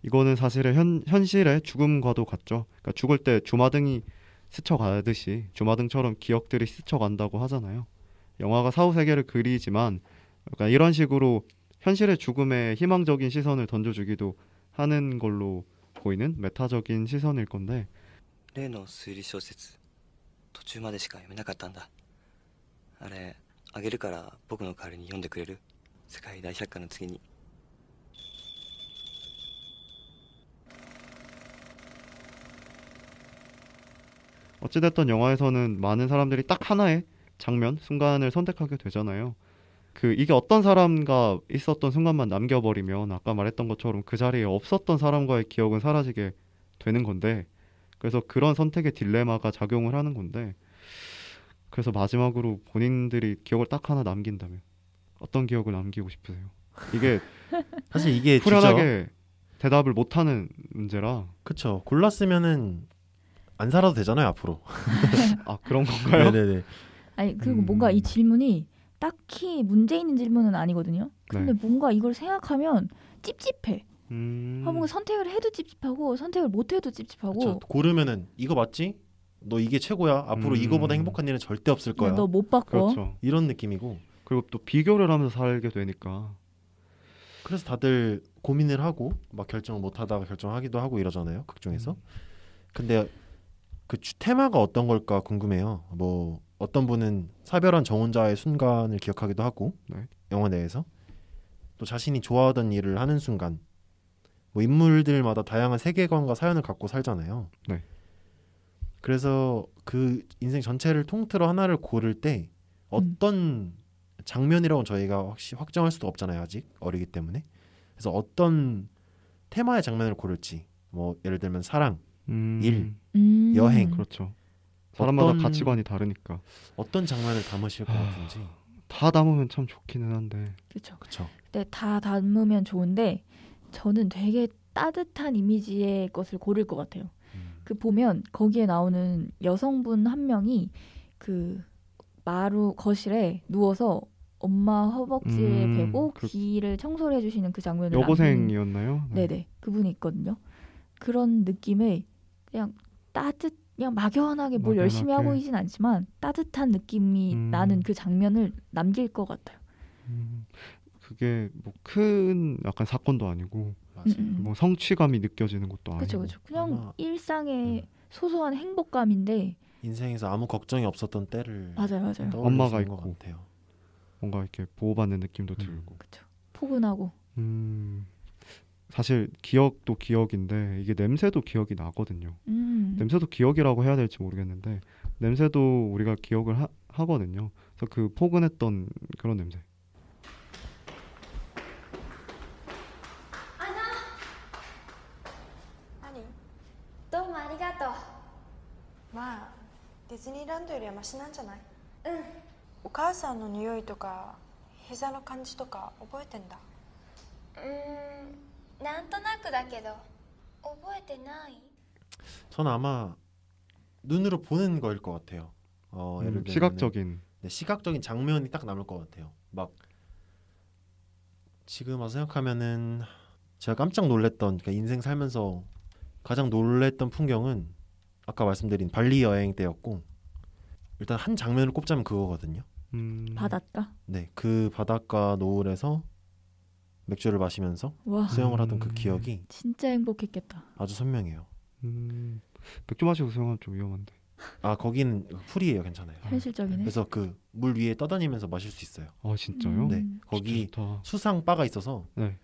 이거는 사실은 현실의 죽음과도 같죠. 그러니까 죽을 때 주마등이 스쳐가듯이 주마등처럼 기억들이 스쳐간다고 하잖아요. 영화가 사후세계를 그리지만 약간 이런 식으로 현실의 죽음에 희망적인 시선을 던져주기도 하는 걸로 보이는 메타적인 시선일 건데 例の推理小説途中までしか読めなかったんだ。あれあげるから僕の代わりに読んでくれる？世界大百科の次に。 어찌됐든 영화에서는 많은 사람들이 딱 하나의 장면, 순간을 선택하게 되잖아요. 이게 어떤 사람과 있었던 순간만 남겨버리면 아까 말했던 것처럼 그 자리에 없었던 사람과의 기억은 사라지게 되는 건데 그래서 그런 선택의 딜레마가 작용을 하는 건데 그래서 마지막으로 본인들이 기억을 딱 하나 남긴다면 어떤 기억을 남기고 싶으세요? 이게 사실 이게 후련하게 대답을 못하는 문제라 그쵸. 골랐으면은 안 살아도 되잖아요 앞으로. 아 그런 건가요? 네네네. 아니 그리고 뭔가 이 질문이 딱히 문제 있는 질문은 아니거든요. 근데 뭔가 이걸 생각하면 찝찝해. 뭔가 선택을 해도 찝찝하고 선택을 못 해도 찝찝하고. 그쵸. 고르면은 이거 맞지? 너 이게 최고야. 앞으로 이거보다 행복한 일은 절대 없을 거야. 너 못 바꿔. 그렇죠. 이런 느낌이고. 그리고 또 비교를 하면서 살게 되니까. 그래서 다들 고민을 하고 막 결정을 못 하다가 결정하기도 하고 이러잖아요. 극중에서. 근데 그 테마가 어떤 걸까 궁금해요. 뭐 어떤 분은 사별한 저 혼자의 순간을 기억하기도 하고 네. 영화 내에서 또 자신이 좋아하던 일을 하는 순간 뭐 인물들마다 다양한 세계관과 사연을 갖고 살잖아요. 네. 그래서 그 인생 전체를 통틀어 하나를 고를 때 어떤 장면이라고 저희가 확정할 수도 없잖아요. 아직 어리기 때문에. 그래서 어떤 테마의 장면을 고를지 뭐 예를 들면 사랑, 일, 여행 그렇죠. 사람마다 가치관이 다르니까 어떤 장면을 담으실 것 같은지. 다 담으면 참 좋기는 한데. 그렇죠. 그렇죠. 근데 다 담으면 좋은데 저는 되게 따뜻한 이미지의 것을 고를 것 같아요. 그 보면 거기에 나오는 여성분 한 명이 그 마루 거실에 누워서 엄마 허벅지에 베고 귀를 청소를 해주시는 그 장면을 여고생이었나요? 네네, 그분이 있거든요. 그런 느낌의 그냥 그냥 막연하게 뭘 열심히 하고 있진 않지만 따뜻한 느낌이 나는 그 장면을 남길 것 같아요. 그게 뭐 큰 약간 사건도 아니고 뭐 성취감이 느껴지는 것도 아니고 그렇죠. 그냥 일상의 소소한 행복감인데 인생에서 아무 걱정이 없었던 때를 맞아요. 엄마가 있고 있고 뭔가 이렇게 보호받는 느낌도 들고 그렇죠. 포근하고 사실 기억도 기억인데 이게 냄새도 기억이 나거든요. 냄새도 기억이라고 해야 될지 모르겠는데 냄새도 우리가 기억을 하거든요. 그래서 그 포근했던 그런 냄새.何どうもありがとう。まあディズニーランドよりはマシなんじゃない？お母さんの匂いとか膝の感じとか覚えてんだ？なんとなくだけど覚えてない？ 저는 아마 눈으로 보는 거일 것 같아요. 예를 들면 시각적인 장면이 딱 남을 것 같아요. 막 지금 와서 생각하면은 제가 깜짝 놀랐던 그러니까 인생 살면서 가장 놀랬던 풍경은 아까 말씀드린 발리 여행 때였고 일단 한 장면을 꼽자면 그거거든요. 바닷가? 네, 그 바닷가 노을에서 맥주를 마시면서 수영을 하던 그 기억이 진짜 행복했겠다. 아주 선명해요. 맥주 마시고 수영하면 좀 위험한데. 아 거기는 풀이에요, 괜찮아요. 현실적이네. 그래서 그 물 위에 떠다니면서 마실 수 있어요. 아 진짜요? 네, 거기 수상 바가 있어서 네.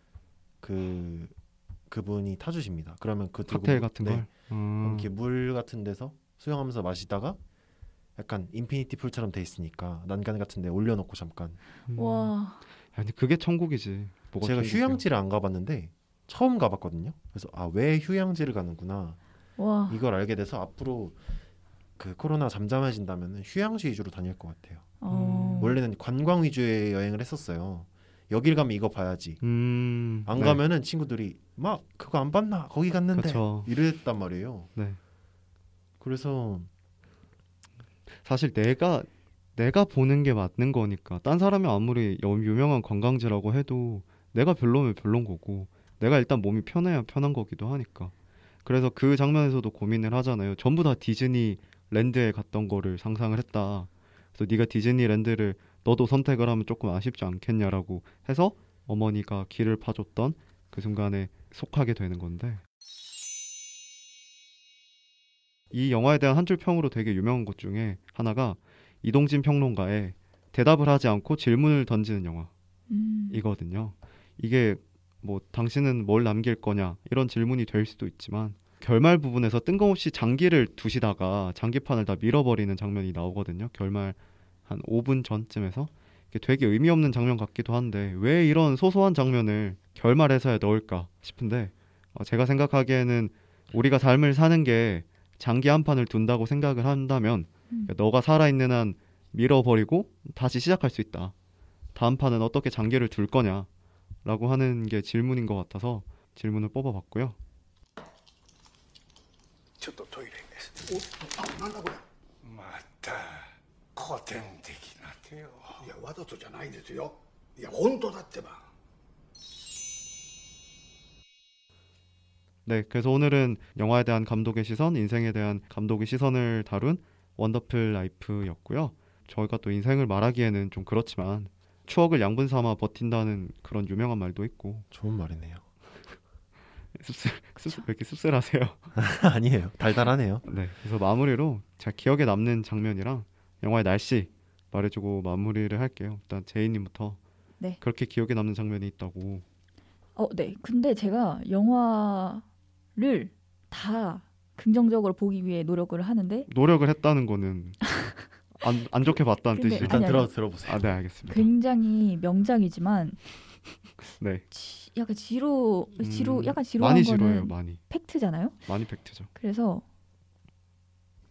그분이 타주십니다. 그러면 그 들고 칵테일 같은 걸 이렇게 물 같은 데서 수영하면서 마시다가 약간 인피니티 풀처럼 돼 있으니까 난간 같은 데 올려놓고 잠깐. 와. 아니 그게 천국이지. 제가 휴양지를 안 가봤는데 처음 가봤거든요. 그래서 왜 휴양지를 가는구나. 와. 이걸 알게 돼서 앞으로 그 코로나 잠잠해진다면 휴양지 위주로 다닐 것 같아요. 원래는 관광 위주의 여행을 했었어요. 여길 가면 이거 봐야지. 안 가면은 친구들이 막 그거 안 봤나? 거기 갔는데 그쵸. 이랬단 말이에요. 네. 그래서 사실 내가 보는 게 맞는 거니까 딴 사람이 아무리 유명한 관광지라고 해도 내가 별로면 별론 거고 내가 일단 몸이 편해야 편한 거기도 하니까 그래서 그 장면에서도 고민을 하잖아요. 전부 다 디즈니랜드에 갔던 거를 상상을 했다. 그래서 네가 디즈니랜드를 너도 선택을 하면 조금 아쉽지 않겠냐라고 해서 어머니가 길을 파줬던 그 순간에 속하게 되는 건데 이 영화에 대한 한 줄 평으로 되게 유명한 것 중에 하나가 이동진 평론가의 대답을 하지 않고 질문을 던지는 영화이거든요. 이게 뭐 당신은 뭘 남길 거냐 이런 질문이 될 수도 있지만 결말 부분에서 뜬금없이 장기를 두시다가 장기판을 다 밀어버리는 장면이 나오거든요. 결말 한 5분 전쯤에서 되게 의미 없는 장면 같기도 한데 왜 이런 소소한 장면을 결말에서야 넣을까 싶은데 제가 생각하기에는 우리가 삶을 사는 게 장기 한 판을 둔다고 생각을 한다면 너가 살아있는 한 밀어버리고 다시 시작할 수 있다. 다음 판은 어떻게 장기를 둘 거냐 라고 하는 게 질문인 것 같아서 질문을 뽑아봤고요. ちょっとトイレです。なんだこれ。また古典的な手を。いやわざとじゃないですよ。いや本当だってば。 네, 그래서 오늘은 영화에 대한 감독의 시선, 인생에 대한 감독의 시선을 다룬 원더풀 라이프였고요. 저희가 또 인생을 말하기에는 좀 그렇지만 추억을 양분 삼아 버틴다는 그런 유명한 말도 있고. 좋은 말이네요. 왜 이렇게 씁쓸하세요? 아니에요. 달달하네요. 네, 그래서 마무리로 제가 기억에 남는 장면이랑 영화의 날씨 말해주고 마무리를 할게요. 일단 제이님부터. 네. 그렇게 기억에 남는 장면이 있다고. 네. 근데 제가 영화를 다 긍정적으로 보기 위해 노력을 하는데 노력을 했다는 거는 안 좋게 봤다는 뜻이죠. 일단 들어보세요. 네, 알겠습니다. 굉장히 명작이지만 네. 약간 약간 지루한 많이 거는 지루해요. 많이. 팩트잖아요. 많이 팩트죠. 그래서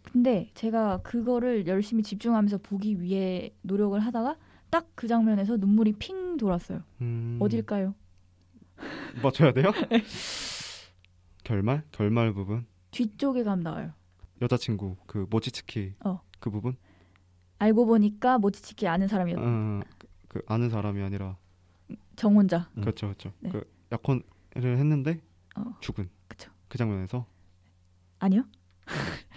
근데 제가 그거를 열심히 집중하면서 보기 위해 노력을 하다가 딱 그 장면에서 눈물이 핑 돌았어요. 어딜까요? 맞춰야 돼요? 결말 부분 뒤쪽에 가면 나와요. 여자친구 그 모치츠키 그 부분 알고 보니까 모치츠키 아는 사람이었나? 그 아는 사람이 아니라 정혼자. 그렇죠. 네. 그 약혼을 했는데 죽은 그쵸. 그 장면에서 아니요?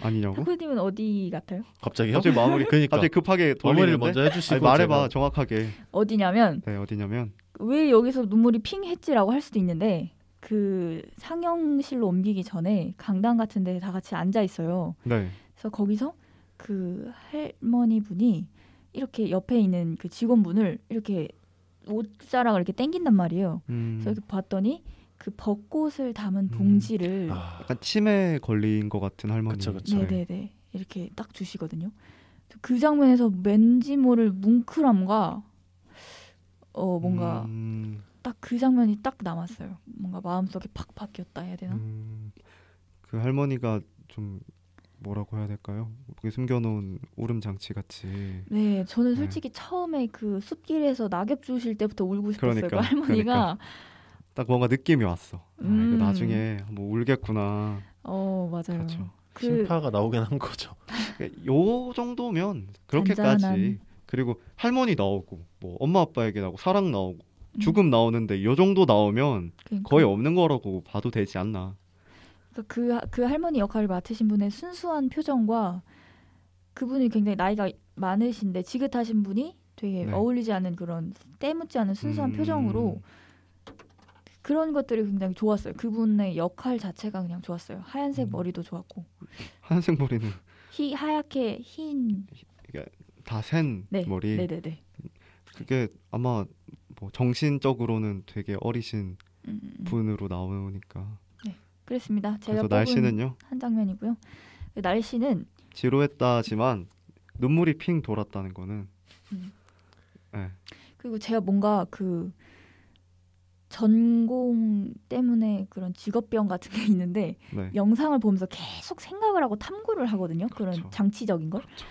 아니냐고? 타쿠님은 어디 같아요? 갑자기요? 갑자기 마무리 그러니까 갑자기 급하게 마무리를 돌리는데 먼저 해주시고 아니, 말해봐 제가... 정확하게. 어디냐면 네 어디냐면 왜 여기서 눈물이 핑 했지라고 할 수도 있는데 그 상영실로 옮기기 전에 강당 같은 데 다 같이 앉아 있어요. 네. 그래서 거기서 그 할머니 분이 이렇게 옆에 있는 그 직원분을 이렇게 옷자락을 이렇게 당긴단 말이에요. 그래서 이렇게 봤더니 그 벚꽃을 담은 봉지를 약간 치매에 걸린 것 같은 할머니. 그쵸. 네네네 이렇게 딱 주시거든요. 그 장면에서 왠지 모를 뭉클함과 뭔가 딱 그 장면이 딱 남았어요. 뭔가 마음속에 팍 바뀌었다 해야 되나? 그 할머니가 좀 뭐라고 해야 될까요? 거기 숨겨놓은 울음 장치 같이. 네, 저는 솔직히 처음에 그 숲길에서 낙엽 주실 때부터 울고 싶었어요. 그러니까, 그 할머니가 딱 뭔가 느낌이 왔어. 이거 나중에 뭐 울겠구나. 맞아요. 그렇죠. 심파가 나오긴 한 거죠. 요 정도면 그렇게까지. 잔잔한. 그리고 할머니 나오고 뭐 엄마 아빠 얘기 나오고 사랑 나오고 죽음 나오는데 요 정도 나오면 그러니까. 거의 없는 거라고 봐도 되지 않나. 그 할머니 역할을 맡으신 분의 순수한 표정과 그분이 굉장히 나이가 많으신데 지긋하신 분이 되게 네. 어울리지 않은 그런 때묻지 않은 순수한 표정으로 그런 것들이 굉장히 좋았어요. 그분의 역할 자체가 그냥 좋았어요. 하얀색 머리도 좋았고. 하얀색 머리는 하얗게 흰 다 센 머리. 네네네. 그게 아마 뭐 정신적으로는 되게 어리신 분으로 나오니까. 네, 그렇습니다. 제가 그래서 뽑은 날씨는요? 한 장면이고요. 날씨는 지루했다지만 눈물이 핑 돌았다는 거는. 네. 그리고 제가 뭔가 그 전공 때문에 그런 직업병 같은 게 있는데 네. 영상을 보면서 계속 생각을 하고 탐구를 하거든요. 그렇죠. 그런 장치적인 걸. 그렇죠.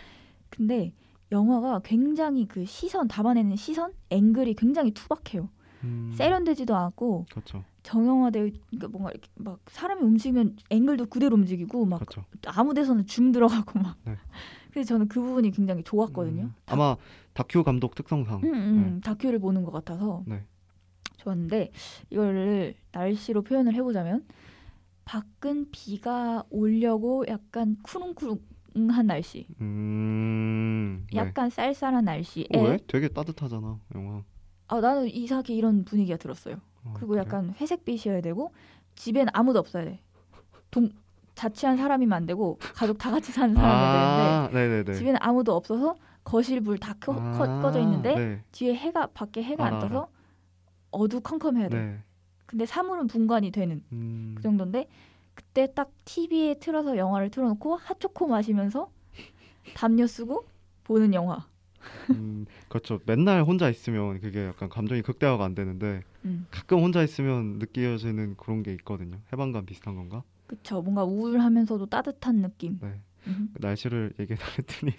근데 영화가 굉장히 그 담아내는 시선, 앵글이 굉장히 투박해요. 세련되지도 않고 그렇죠. 정형화되어 그러니까 뭔가 이렇게 막 사람이 움직이면 앵글도 그대로 움직이고 막 그렇죠. 아무 데서는 줌 들어가고 막. 네. 그래서 저는 그 부분이 굉장히 좋았거든요. 아마 다큐 감독 특성상 네. 다큐를 보는 것 같아서 네. 좋았는데 이거를 날씨로 표현을 해보자면 밖은 비가 오려고 약간 쿠릉쿠릉한 날씨. 약간 쌀쌀한 날씨에. 왜? 되게 따뜻하잖아 영화. 나는 이상하게 이런 분위기가 들었어요. 그리고 그래? 약간 회색빛이어야 되고 집엔 아무도 없어야 돼. 자취한 사람이면 안 되고 가족 다 같이 사는 사람이 되는데 네네네. 집에는 아무도 없어서 거실 불 다 꺼져 있는데 네. 뒤에 밖에 해가 안 떠서 어두컴컴해야 돼. 네. 근데 사물은 분간이 되는 그 정도인데 그때 딱 TV에 틀어서 영화를 틀어놓고 핫초코 마시면서 담요 쓰고 보는 영화. 그렇죠. 맨날 혼자 있으면 그게 약간 감정이 극대화가 안 되는데 가끔 혼자 있으면 느껴지는 그런 게 있거든요. 해방감 비슷한 건가? 그렇죠. 뭔가 우울하면서도 따뜻한 느낌. 네. 날씨를 얘기해달랬더니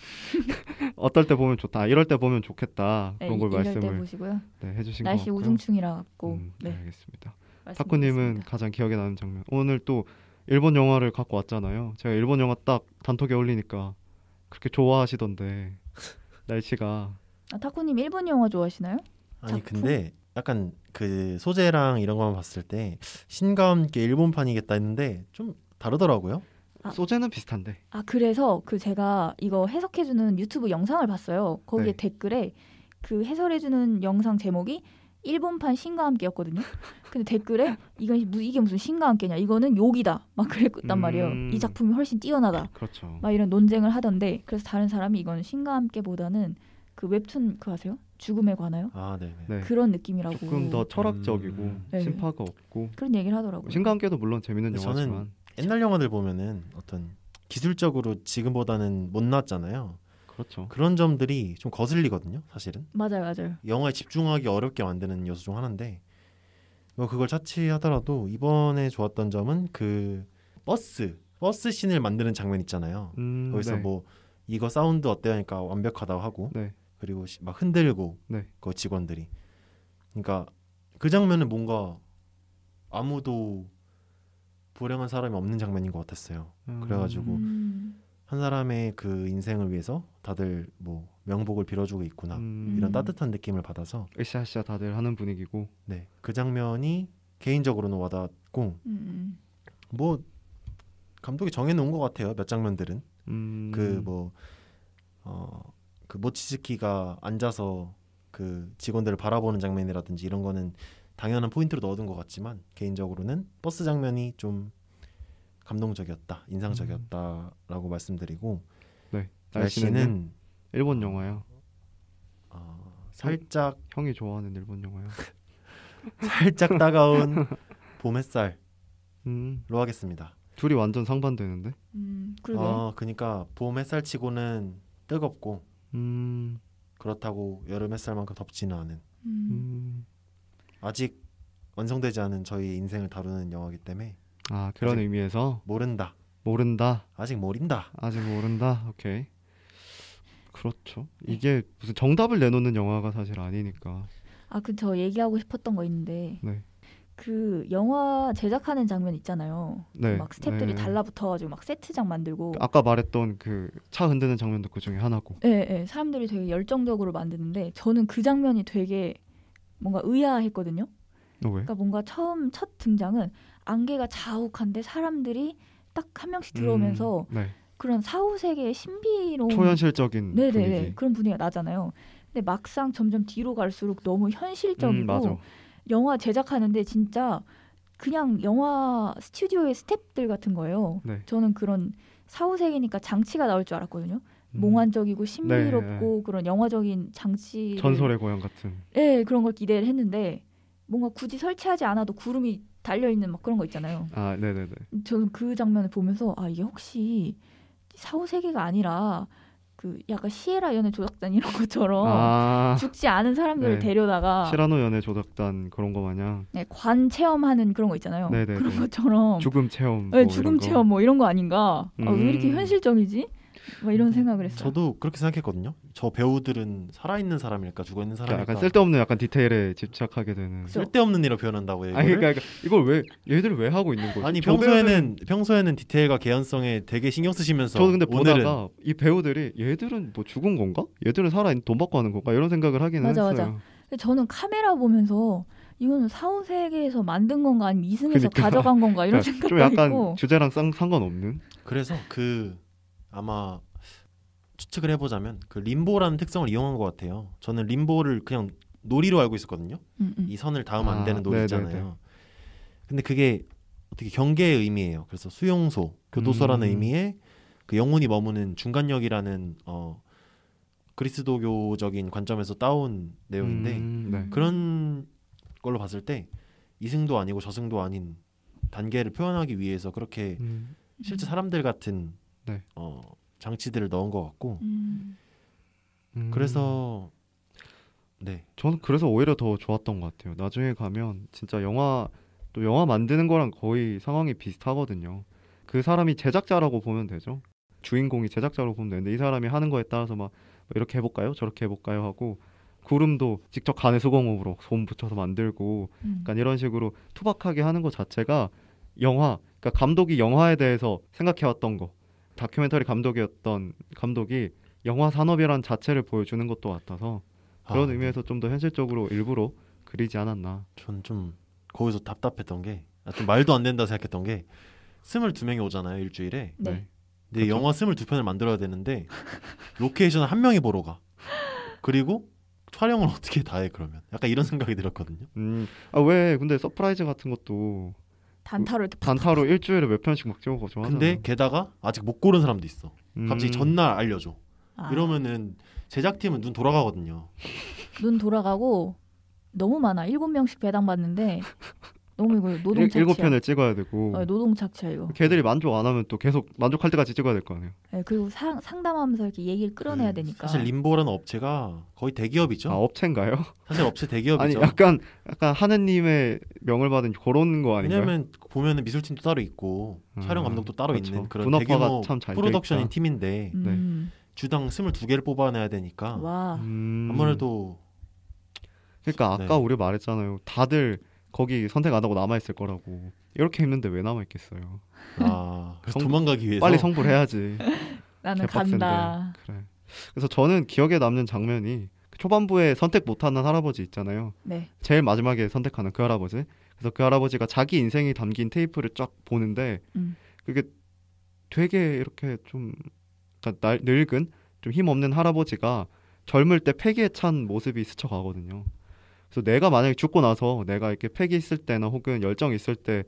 어떨 때 보면 좋다, 이럴 때 보면 좋겠다 그런 걸 이럴 말씀을 때 보시고요. 네, 해주신 것 날씨 같고요. 우중충이라 갖고 네, 알겠습니다. 말씀드리겠습니다. 타쿠님은 가장 기억에 나는 장면. 오늘 또 일본 영화를 갖고 왔잖아요. 제가 일본 영화 딱 단톡에 올리니까 그렇게 좋아하시던데 날씨가. 타쿠님 일본 영화 좋아하시나요? 아니 작품? 근데 약간 그 소재랑 이런 것만 봤을 때 신과 함께 일본판이겠다 했는데 좀 다르더라고요. 소재는 비슷한데. 그래서 제가 이거 해석해주는 유튜브 영상을 봤어요. 거기에 네. 댓글에 그 해설해주는 영상 제목이 일본판 신과 함께였거든요. 근데 댓글에 이게 무슨 신과 함께냐, 이거는 욕이다 막 그랬단 말이에요. 이 작품이 훨씬 뛰어나다. 그렇죠. 막 이런 논쟁을 하던데, 그래서 다른 사람이 이건 신과 함께보다는 그 웹툰 그거 아세요? 죽음에 관하여? 네. 그런 느낌이라고. 조금 더 철학적이고 네. 심파가 없고 그런 얘기를 하더라고요. 신과 함께도 물론 재밌는 저는 영화지만 옛날 영화들 보면은 어떤 기술적으로 지금보다는 못 나왔잖아요. 그렇죠. 그런 점들이 좀 거슬리거든요, 사실은. 맞아요. 영화에 집중하기 어렵게 만드는 요소 중 하나인데 그걸 차치하더라도 이번에 좋았던 점은 그 버스 씬을 만드는 장면 있잖아요. 거기서 네. 뭐 이거 사운드 어때요? 하니까 완벽하다고 하고 네. 그리고 막 흔들고 네. 그 직원들이. 그러니까 그 장면은 뭔가 아무도 불행한 사람이 없는 장면인 것 같았어요. 그래가지고 한 사람의 그 인생을 위해서 다들 뭐 명복을 빌어주고 있구나 이런 따뜻한 느낌을 받아서 으쌰으쌰 다들 하는 분위기고 네, 그 장면이 개인적으로는 와닿았고 뭐 감독이 정해놓은 것 같아요. 몇 장면들은 그 뭐 그 모치즈키가 앉아서 그 직원들을 바라보는 장면이라든지 이런 거는 당연한 포인트로 넣어둔 것 같지만 개인적으로는 버스 장면이 좀 감동적이었다, 인상적이었다라고 말씀드리고 네, 날씨는 일본 영화야. 살짝 형이 좋아하는 일본 영화야. 살짝 따가운 봄 햇살로 하겠습니다. 둘이 완전 상반되는데? 그러게. 그러니까 봄 햇살치고는 뜨겁고 그렇다고 여름 햇살만큼 덥지는 않은 아직 완성되지 않은 저희 인생을 다루는 영화이기 때문에 그런 의미에서 모른다. 아직 모른다. 오케이. 그렇죠. 이게 무슨 정답을 내놓는 영화가 사실 아니니까. 저 얘기하고 싶었던 거 있는데 네. 그 영화 제작하는 장면 있잖아요. 네. 막 스태프들이 달라붙어가지고 막 세트장 만들고 아까 말했던 그 차 흔드는 장면도 그 중에 하나고. 네, 사람들이 되게 열정적으로 만드는데 저는 그 장면이 되게 뭔가 의아했거든요. 왜? 그러니까 뭔가 첫 등장은 안개가 자욱한데 사람들이 딱 한 명씩 들어오면서 네. 그런 사후세계의 신비로운 초현실적인 분위기. 그런 분위기가 나잖아요. 근데 막상 점점 뒤로 갈수록 너무 현실적이고 맞아. 영화 제작하는데 진짜 그냥 영화 스튜디오의 스태프들 같은 거예요. 네. 저는 그런 사후세계니까 장치가 나올 줄 알았거든요. 몽환적이고 신비롭고 그런 영화적인 장치 전설의 고향 같은 그런 걸 기대를 했는데 뭔가 굳이 설치하지 않아도 구름이 달려있는 막 그런 거 있잖아요. 네네네. 저는 그 장면을 보면서 이게 혹시 사후세계가 아니라 그 약간 시에라 연애 조작단 이런 것처럼 죽지 않은 사람들을 데려다가 시라노 연애 조작단 그런 거 마냥 관 체험하는 그런 거 있잖아요. 네네네. 그런 것처럼 죽음 체험 죽음 체험 뭐 이런 거 아닌가? 왜 이렇게 현실적이지? 막 이런 생각을 했어요. 저도 그렇게 생각했거든요. 저 배우들은 살아있는 사람일까 죽어있는 사람일까? 약간 쓸데없는 약간 디테일에 집착하게 되는. 쓸데없는 일로 표현한다고요. 그러니까 이걸 왜 얘들을 왜 하고 있는 거지? 아니 평소에는 디테일과 개연성에 되게 신경 쓰시면서 저도 근데 보다가 이 배우들이 얘들은 뭐 죽은 건가? 얘들은 살아있는 돈 받고 하는 건가? 이런 생각을 하기는 했어요. 맞아. 근데 저는 카메라 보면서 이거는 사후세계에서 만든 건가 아니면 이승에서 가져간 건가 이런 생각도 좀 약간 있고 주제랑 상관없는. 그래서 아마 추측을 해보자면 그 림보라는 특성을 이용한 것 같아요. 저는 림보를 그냥 놀이로 알고 있었거든요. 이 선을 닿으면 안 되는 놀이 있잖아요. 근데 그게 어떻게 경계의 의미예요. 그래서 수용소, 교도소라는 의미의 그 영혼이 머무는 중간역이라는 그리스도교적인 관점에서 따온 내용인데 그런 걸로 봤을 때 이승도 아니고 저승도 아닌 단계를 표현하기 위해서 그렇게 실제 사람들 같은 장치들을 넣은 것 같고 그래서 저는 그래서 오히려 더 좋았던 것 같아요. 나중에 가면 진짜 영화 만드는 거랑 거의 상황이 비슷하거든요. 그 사람이 제작자라고 보면 되죠. 주인공이 제작자로 보면 되는데 이 사람이 하는 거에 따라서 막 이렇게 해볼까요? 저렇게 해볼까요? 하고 구름도 직접 간의 수공업으로 솜 붙여서 만들고 약간 이런 식으로 투박하게 하는 것 자체가 그러니까 감독이 영화에 대해서 생각해왔던 거, 다큐멘터리 감독이었던 감독이 영화 산업이란 자체를 보여주는 것도 같아서 그런 의미에서 좀 더 현실적으로 일부러 그리지 않았나. 전 좀 거기서 답답했던 게 좀 말도 안 된다 생각했던 게 22명이 오잖아요 일주일에. 네. 근데 그렇죠? 영화 22편을 만들어야 되는데 로케이션을 한 명이 보러 가. 그리고 촬영을 어떻게 다 해 그러면? 약간 이런 생각이 들었거든요. 왜 근데 서프라이즈 같은 것도 단타로 일주일에 몇 편씩 막 찍어서 좋아하잖아. 근데 게다가 아직 못 고른 사람도 있어. 갑자기 전날 알려줘. 이러면은 제작팀은 눈 돌아가거든요. 눈 돌아가고 너무 많아. 7명씩 배당받는데 너무 이거 노동착취야. 7편을 찍어야 되고. 노동착취야 이거. 걔들이 만족 안 하면 또 계속 만족할 때까지 찍어야 될 거 아니에요. 네, 그리고 상담하면서 이렇게 얘기를 끌어내야 되니까. 사실 림보라는 업체가 거의 대기업이죠. 업체인가요? 사실 업체 대기업이죠. 아니 약간 하느님의 명을 받은 그런 거 아닌가요? 왜냐면 보면은 미술팀도 따로 있고 촬영 감독도 따로 그렇죠. 있는 그런 대규모 프로덕션인 팀인데 주당 22개를 뽑아내야 되니까 와. 아무래도 그러니까 아까 우리 말했잖아요. 다들 거기 선택 안 하고 남아 있을 거라고. 이렇게 힘든데 왜 남아 있겠어요. 그래서 도망가기 위해서 빨리 성불 해야지. 나는 개빡센데. 간다. 그래. 그래서 저는 기억에 남는 장면이 초반부에 선택 못하는 할아버지 있잖아요. 네. 제일 마지막에 선택하는 그 할아버지. 그래서 그 할아버지가 자기 인생이 담긴 테이프를 쫙 보는데 그게 되게 이렇게 좀 그러니까 늙은 좀 힘없는 할아버지가 젊을 때 패기에 찬 모습이 스쳐가거든요. 그래서 내가 만약에 죽고 나서 내가 이렇게 패기 있을 때나 혹은 열정 있을 때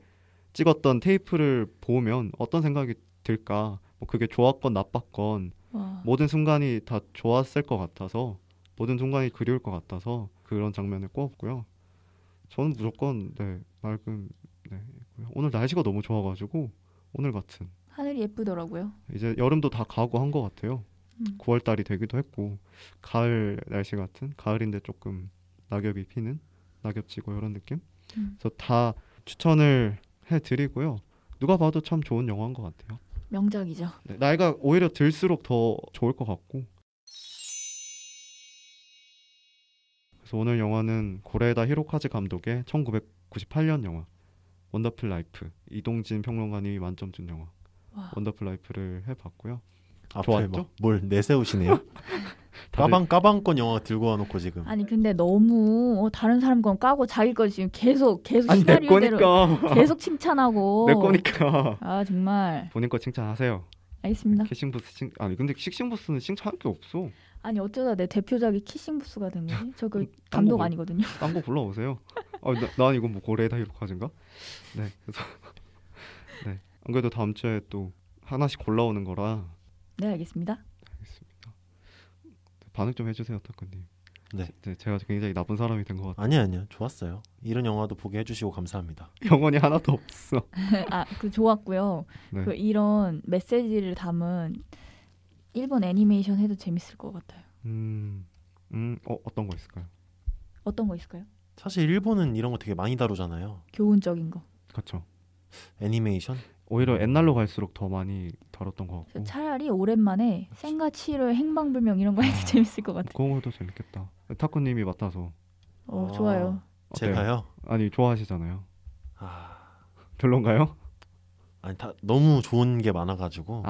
찍었던 테이프를 보면 어떤 생각이 들까? 뭐 그게 좋았건 나빴건 모든 순간이 다 좋았을 것 같아서 모든 순간이 그리울 것 같아서 그런 장면을 꼽았고요. 저는 무조건 맑은 오늘 날씨가 너무 좋아가지고 오늘 같은 하늘이 예쁘더라고요. 이제 여름도 다 가고 한 것 같아요. 9월 달이 되기도 했고 가을 날씨 같은 가을인데 조금 낙엽이 피는 낙엽지고 이런 느낌. 그래서 다 추천을 해드리고요. 누가 봐도 참 좋은 영화인 것 같아요. 명작이죠. 네, 나이가 오히려 들수록 더 좋을 것 같고. 그래서 오늘 영화는 고레에다 히로카즈 감독의 1998년 영화 원더풀 라이프, 이동진 평론가님이 만점 준 영화 원더풀 라이프를 해봤고요. 좋았죠? 뭘 내세우시네요? 까방권 영화 들고 와놓고 지금. 아니 근데 너무 다른 사람 건 까고 자기 거 지금 계속 아니 내 시나리오대로 거니까 계속 칭찬하고. 내 거니까. 아 정말. 본인 거 칭찬하세요. 알겠습니다. 키싱부스 아니 근데 키싱부스는 칭찬할 게 없어. 아니 어쩌다 내 대표작이 키싱부스가 된 거지? 저 그 감독 아니거든요. 딴 거 불러오세요. 난 이거 뭐 고레에다 히로카즈인가? 네 그래서 네 안 그래도 다음 주에 또 하나씩 골라오는 거라. 네 알겠습니다. 알겠습니다. 반응 좀 해주세요, 타쿠님. 네, 제가 굉장히 나쁜 사람이 된 것 같아요. 아니요, 좋았어요. 이런 영화도 보게 해주시고 감사합니다. 영혼이 하나도 없어. 그 좋았고요. 네. 그 이런 메시지를 담은 일본 애니메이션 해도 재밌을 것 같아요. 어떤 거 있을까요? 어떤 거 있을까요? 사실 일본은 이런 거 되게 많이 다루잖아요. 교훈적인 거. 그렇죠. 애니메이션? 오히려 옛날로 갈수록 더 많이 다뤘던 것 같고. 차라리 오랜만에 센가치로의 행방불명 이런 거 해도 재밌을 것 같아요. 그거 해도 재밌겠다. 타쿠님이 맡아서. 좋아요. 제가요? 아니 좋아하시잖아요. 별론가요? 아니 다 너무 좋은 게 많아가지고.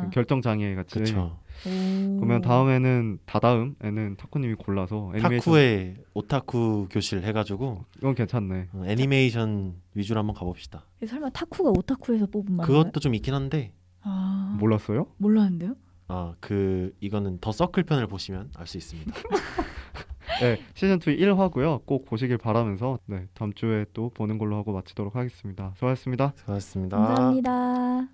그 결정장애 같이. 그렇죠. 그러면 다음에는 다다음에는 타쿠님이 골라서 애니메이션. 타쿠의 오타쿠 교실 해가지고. 이건 괜찮네. 애니메이션 위주로 한번 가봅시다. 설마 타쿠가 오타쿠에서 뽑은 말인가요? 그것도 좀 있긴 한데. 몰랐어요? 몰랐는데요? 이거는 더 서클 편을 보시면 알 수 있습니다. 네, 시즌2 1화고요. 꼭 보시길 바라면서 다음 주에 또 보는 걸로 하고 마치도록 하겠습니다. 수고하셨습니다. 수고하셨습니다. 감사합니다.